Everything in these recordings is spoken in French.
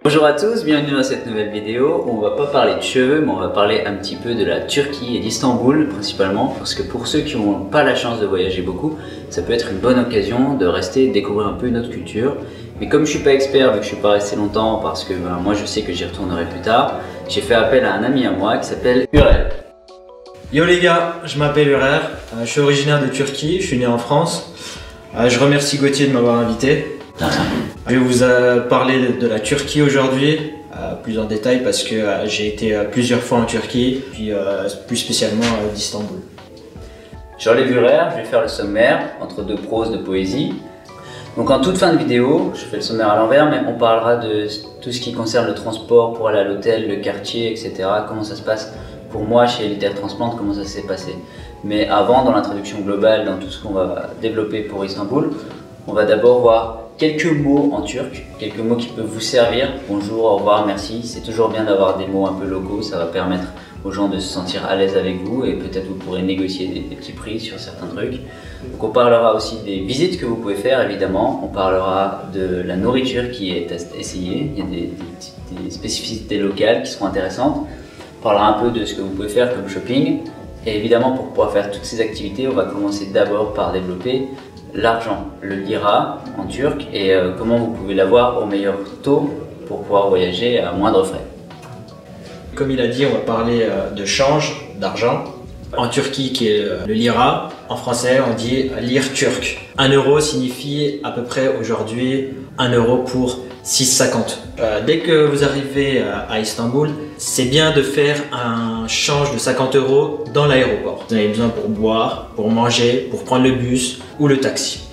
Bonjour à tous, bienvenue dans cette nouvelle vidéo. On va pas parler de cheveux, mais on va parler un petit peu de la Turquie et d'Istanbul principalement, parce que pour ceux qui n'ont pas la chance de voyager beaucoup, ça peut être une bonne occasion de rester, découvrir un peu notre culture. Mais comme je suis pas expert, vu que je suis pas resté longtemps, parce que moi je sais que j'y retournerai plus tard, j'ai fait appel à un ami à moi qui s'appelle Urer. Yo les gars, je m'appelle Urer, je suis originaire de Turquie, je suis né en France. Je remercie Gauthier de m'avoir invité. Je vais vous parler de la Turquie aujourd'hui, plus en détail parce que j'ai été plusieurs fois en Turquie, puis plus spécialement d'Istanbul. J'enlève Urer, je vais faire le sommaire entre deux proses de poésie. Donc en toute fin de vidéo, je fais le sommaire à l'envers, mais on parlera de tout ce qui concerne le transport pour aller à l'hôtel, le quartier, etc. Comment ça se passe pour moi chez Elitaire Transplant, comment ça s'est passé. Mais avant, dans l'introduction globale, dans tout ce qu'on va développer pour Istanbul, on va d'abord voir quelques mots en turc, quelques mots qui peuvent vous servir. Bonjour, au revoir, merci. C'est toujours bien d'avoir des mots un peu locaux, ça va permettre aux gens de se sentir à l'aise avec vous et peut-être vous pourrez négocier des petits prix sur certains trucs. Donc on parlera aussi des visites que vous pouvez faire évidemment, on parlera de la nourriture qui est à essayer, il y a des spécificités locales qui seront intéressantes. On parlera un peu de ce que vous pouvez faire comme shopping et évidemment pour pouvoir faire toutes ces activités, on va commencer d'abord par développer l'argent, le lira en turc et comment vous pouvez l'avoir au meilleur taux pour pouvoir voyager à moindre frais. Comme il a dit, on va parler de change, d'argent. En Turquie, qui est le lira, en français on dit lire turc. 1 euro signifie à peu près aujourd'hui 1 euro pour 6,50. Dès que vous arrivez à Istanbul, c'est bien de faire un change de 50 euros dans l'aéroport. Vous en avez besoin pour boire, pour manger, pour prendre le bus ou le taxi.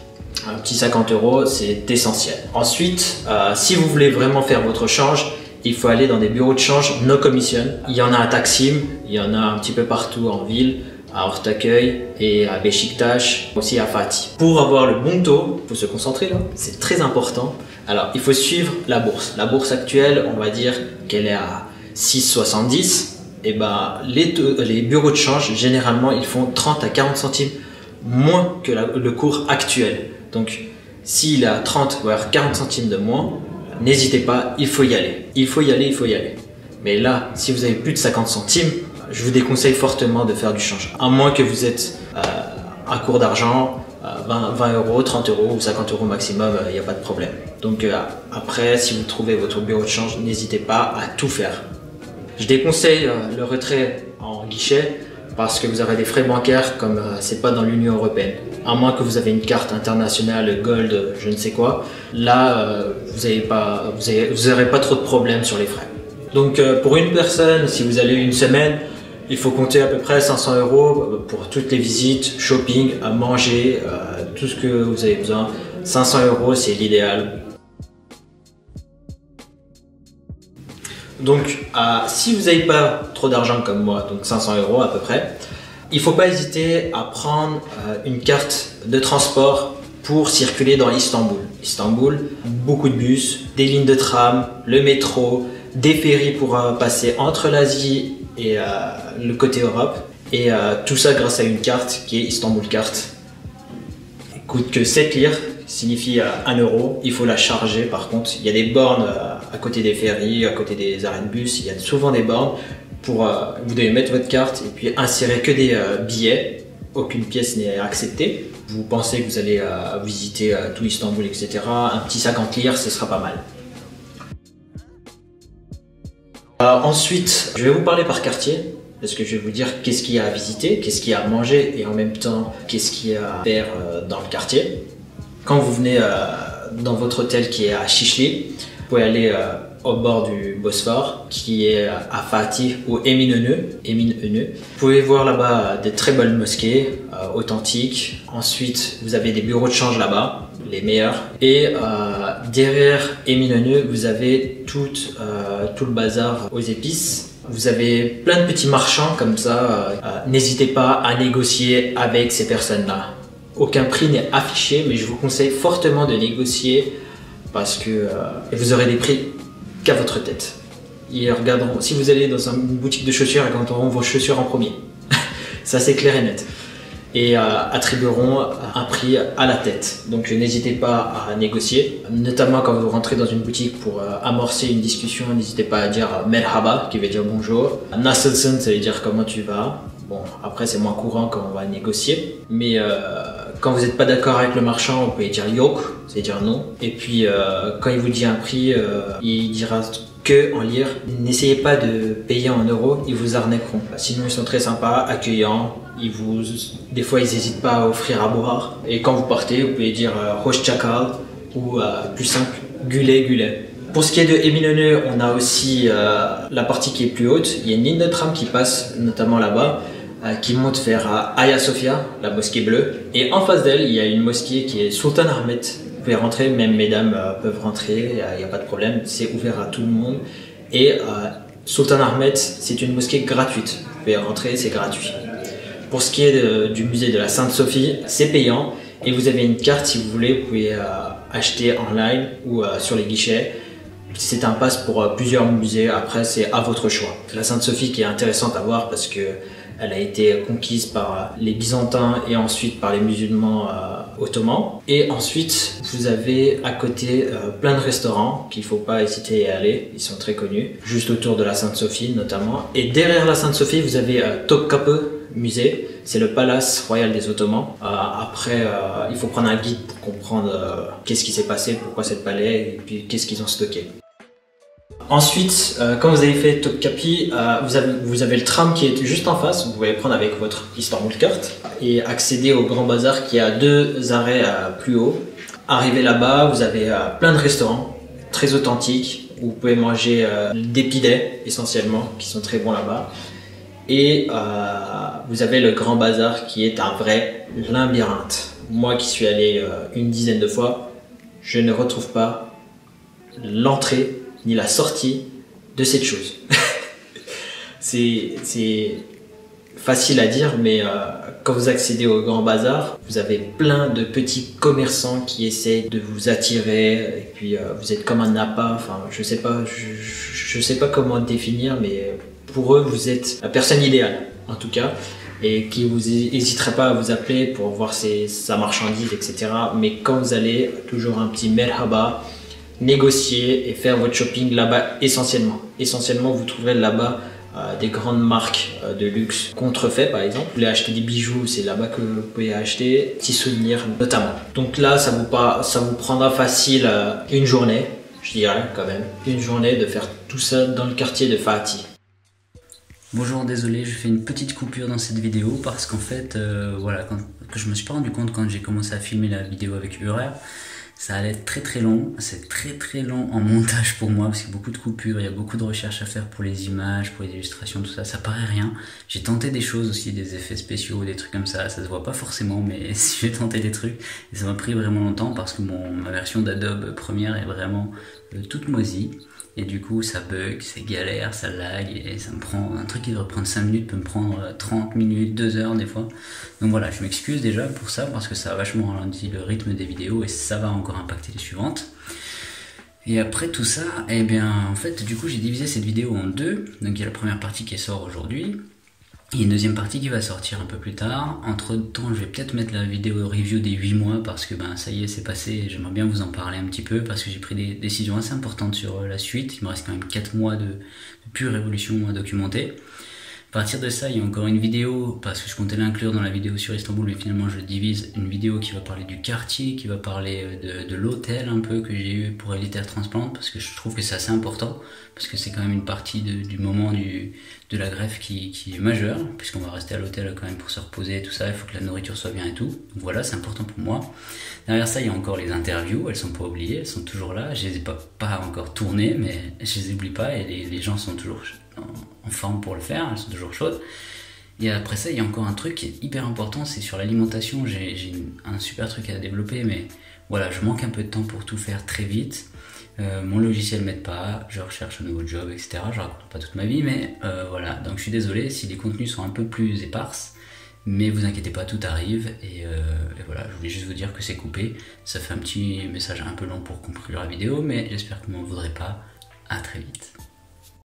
Un petit 50 euros, c'est essentiel. Ensuite, si vous voulez vraiment faire votre change, il faut aller dans des bureaux de change no commission. Il y en a à Taksim, il y en a un petit peu partout en ville, à Ortaköy et à Beşiktaş, aussi à Fatih. Pour avoir le bon taux, il faut se concentrer là, c'est très important. Alors, il faut suivre la bourse. La bourse actuelle, on va dire qu'elle est à 6,70. Et ben, les bureaux de change, généralement, ils font 30 à 40 centimes moins que le cours actuel. Donc, s'il est à 30 voire 40 centimes de moins, n'hésitez pas, il faut y aller. Il faut y aller, il faut y aller. Mais là, si vous avez plus de 50 centimes, je vous déconseille fortement de faire du change. À moins que vous êtes à court d'argent, 20 euros, 30 euros ou 50 euros maximum, il n'y a pas de problème. Donc après, si vous trouvez votre bureau de change, n'hésitez pas à tout faire. Je déconseille le retrait en guichet parce que vous aurez des frais bancaires comme c'est pas dans l'Union Européenne. À moins que vous avez une carte internationale Gold, je ne sais quoi, là vous n'aurez pas trop de problèmes sur les frais. Donc pour une personne, si vous allez une semaine, il faut compter à peu près 500 euros pour toutes les visites, shopping, à manger, tout ce que vous avez besoin. 500 euros, c'est l'idéal. Donc, si vous n'avez pas trop d'argent comme moi, donc 500 euros à peu près, il ne faut pas hésiter à prendre une carte de transport pour circuler dans Istanbul. Istanbul, beaucoup de bus, des lignes de tram, le métro, des ferries pour passer entre l'Asie et le côté Europe. Et tout ça grâce à une carte qui est Istanbul Carte. Elle coûte que 7 lire, signifie 1 euro. Il faut la charger par contre. Il y a des bornes à côté des ferries, à côté des arrêts de bus. Il y a souvent des bornes. Vous devez mettre votre carte et puis insérer que des billets. Aucune pièce n'est acceptée. Vous pensez que vous allez visiter tout Istanbul, etc. Un petit 50 lire, ce sera pas mal. Ensuite, je vais vous parler par quartier, parce que je vais vous dire qu'est-ce qu'il y a à visiter, qu'est-ce qu'il y a à manger et en même temps qu'est-ce qu'il y a à faire dans le quartier. Quand vous venez dans votre hôtel qui est à Şişli, vous pouvez aller au bord du Bosphore qui est à Fatih ou Eminönü. Vous pouvez voir là-bas des très belles mosquées authentiques. Ensuite, vous avez des bureaux de change là-bas, les meilleurs. Et derrière Eminönü, vous avez tout le bazar aux épices. Vous avez plein de petits marchands comme ça. N'hésitez pas à négocier avec ces personnes-là. Aucun prix n'est affiché, mais je vous conseille fortement de négocier parce que vous aurez des prix qu'à votre tête. Ils regarderont, si vous allez dans une boutique de chaussures, ils regarderont vos chaussures en premier. Ça c'est clair et net. et attribueront un prix à la tête. Donc n'hésitez pas à négocier, notamment quand vous rentrez dans une boutique pour amorcer une discussion, n'hésitez pas à dire merhaba qui veut dire bonjour, nasılsın ça veut dire comment tu vas. Bon, après c'est moins courant quand on va négocier, mais quand vous n'êtes pas d'accord avec le marchand, vous pouvez dire yok, c'est dire non. Et puis quand il vous dit un prix, il dira que en lire. N'essayez pas de payer en euros, ils vous arnaqueront. Sinon ils sont très sympas, accueillants. Des fois ils n'hésitent pas à offrir à boire. Et quand vous partez, vous pouvez dire hoş çakal ou plus simple, güle güle. Pour ce qui est de Eminönü, on a aussi la partie qui est plus haute. Il y a une ligne de tram qui passe notamment là-bas, qui monte vers Hagia Sophia, la mosquée bleue. Et en face d'elle, il y a une mosquée qui est Sultan Ahmet. Vous pouvez rentrer, même mesdames peuvent rentrer, il n'y a pas de problème, c'est ouvert à tout le monde. Et Sultan Ahmet, c'est une mosquée gratuite. Vous pouvez rentrer, c'est gratuit. Pour ce qui est du musée de la Sainte-Sophie, c'est payant. Et vous avez une carte si vous voulez, vous pouvez acheter en ligne ou sur les guichets. C'est un pass pour plusieurs musées, après c'est à votre choix. La Sainte-Sophie qui est intéressante à voir parce que elle a été conquise par les Byzantins et ensuite par les musulmans ottomans. Et ensuite, vous avez à côté plein de restaurants qu'il ne faut pas hésiter à aller, ils sont très connus, juste autour de la Sainte-Sophie notamment. Et derrière la Sainte-Sophie, vous avez Topkapı musée, c'est le palace royal des Ottomans. Après, il faut prendre un guide pour comprendre qu'est-ce qui s'est passé, pourquoi c'est le palais et puis qu'est-ce qu'ils ont stocké. Ensuite, quand vous avez fait Topkapı, vous avez le tram qui est juste en face, vous pouvez le prendre avec votre Istanbul carte et accéder au Grand Bazar qui a 2 arrêts plus haut. Arrivé là-bas, vous avez plein de restaurants très authentiques où vous pouvez manger des pidets essentiellement qui sont très bons là-bas. Et vous avez le Grand Bazar qui est un vrai labyrinthe. Moi qui suis allé une dizaine de fois, je ne retrouve pas l'entrée ni la sortie de cette chose. C'est facile à dire, mais quand vous accédez au Grand Bazar, vous avez plein de petits commerçants qui essaient de vous attirer, et puis vous êtes comme un appât, enfin je sais pas comment définir, mais pour eux vous êtes la personne idéale en tout cas, et qui vous hésiterait pas à vous appeler pour voir sa marchandise, etc. Mais quand vous allez, toujours un petit merhaba, négocier et faire votre shopping là-bas essentiellement. Essentiellement, vous trouverez là-bas des grandes marques de luxe contrefaits par exemple. Vous voulez acheter des bijoux, c'est là-bas que vous pouvez acheter, petits souvenirs notamment. Donc là, ça vous prendra facile une journée, je dirais quand même, une journée de faire tout ça dans le quartier de Fatih. Bonjour, désolé, je fais une petite coupure dans cette vidéo parce qu'en fait, voilà, que je me suis pas rendu compte quand j'ai commencé à filmer la vidéo avec Urer. Ça allait être très long, c'est très long en montage pour moi parce qu'il y a beaucoup de coupures, il y a beaucoup de recherches à faire pour les images, pour les illustrations, tout ça, ça paraît rien. J'ai tenté des choses aussi, des effets spéciaux, des trucs comme ça se voit pas forcément, mais j'ai tenté des trucs et ça m'a pris vraiment longtemps parce que ma version d'Adobe Premiere est vraiment toute moisie. Et du coup ça bug, c'est galère, ça lag et ça me prend, un truc qui devrait prendre 5 minutes peut me prendre 30 minutes, 2 heures des fois. Donc voilà, je m'excuse déjà pour ça parce que ça a vachement ralenti le rythme des vidéos et ça va encore impacter les suivantes. Et après tout ça, eh bien en fait du coup j'ai divisé cette vidéo en 2. Donc il y a la première partie qui sort aujourd'hui. Il y a une deuxième partie qui va sortir un peu plus tard. Entre temps, je vais peut-être mettre la vidéo review des 8 mois parce que ça y est, c'est passé et j'aimerais bien vous en parler un petit peu parce que j'ai pris des décisions assez importantes sur la suite. Il me reste quand même 4 mois de pure évolution à documenter. À partir de ça, il y a encore une vidéo, parce que je comptais l'inclure dans la vidéo sur Istanbul, mais finalement je divise, une vidéo qui va parler du quartier, qui va parler de l'hôtel un peu que j'ai eu pour Elitaire Transplant, parce que je trouve que c'est assez important, parce que c'est quand même une partie du moment de la greffe qui est majeure, puisqu'on va rester à l'hôtel quand même pour se reposer et tout ça, il faut que la nourriture soit bien et tout. Donc voilà, c'est important pour moi. Derrière ça, il y a encore les interviews, elles sont pas oubliées, elles sont toujours là, je les ai pas encore tournées, mais je les oublie pas et les gens sont toujours en forme pour le faire, elles sont toujours chaudes. Et après ça, il y a encore un truc qui est hyper important, c'est sur l'alimentation. J'ai un super truc à développer, mais voilà, je manque un peu de temps pour tout faire très vite. Mon logiciel m'aide pas, je recherche un nouveau job, etc. Je raconte pas toute ma vie, mais voilà. Donc je suis désolé si les contenus sont un peu plus éparses, mais vous inquiétez pas, tout arrive. Et voilà, je voulais juste vous dire que c'est coupé. Ça fait un petit message un peu long pour conclure la vidéo, mais j'espère que vous m'en voudrez pas. À très vite.